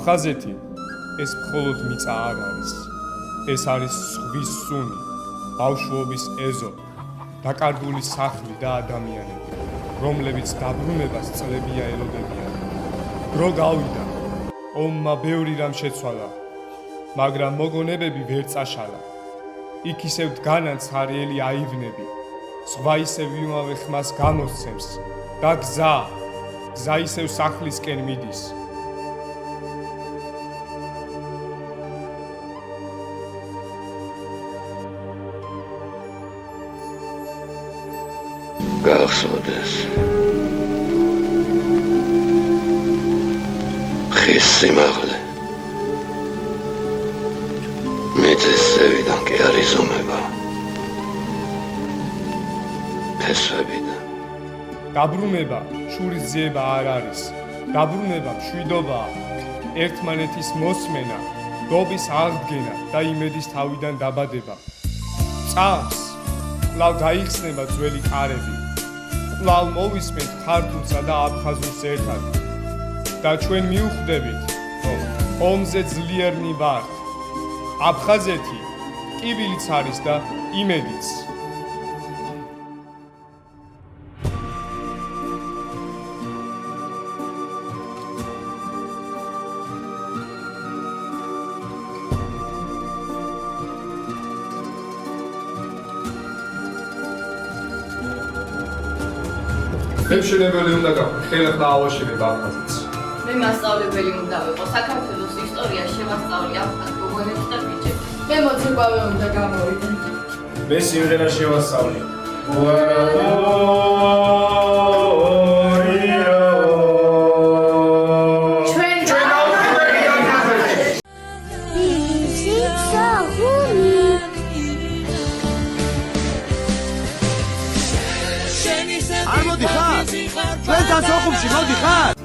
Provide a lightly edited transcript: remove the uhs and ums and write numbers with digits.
აფხაზეთი ეს მხოლოდ მიწა არ არის. ეს არის ზღვის სუნი, ბავშვობის ეზო, დაკარგული სახლი და ადამიანები, რომლებიც დაბრუნებას წლებია ელოდებიან. დრო გავიდა, ომმა ბევრი რამ შეცვალა, მაგრამ მოგონებები ვერ წაშალა. იქ ისევ დგანან ცარიელი აივნები, ზღვა ისევ იმავე ხმას გამოსცემს და გზა ისევ სახლისკენ მიდის. გახსოვდეს ხის სიმაღლე მიწის ზევიდან კი არ იზომება ფესვებიდან. დაბრუნება შურისძიება არ არის, დაბრუნება მშვიდობაა, ერთმანეთის მოსმენა, დობის აღდგენა და იმედის თავიდან დაბადება. წამს კვლავ გაიხსნება ძველი კარები, კვლავ მოვისმენთ ქართულსა და აფხაზურს ერთად და ჩვენ მივხვდებით, რომ ომზე ძლიერნი ვართ. აფხაზეთი კიბილიც არის და იმედიც. შემშენებელი უნდა გაქვთ, ხელახლა ავაშენებ აფხაზეთს. მე მასწავლებელი უნდა ვიყო, საქართველოს ისტორია შევასწავლი აფხაზ გოგონებს და ბიჭებს. მე მოცეკვავე უნდა გამოვიდე. მე სიმღერა შევასწავლი. არ მოდი ხარ? ჩვენთან სოხუმში მოდი ხარ?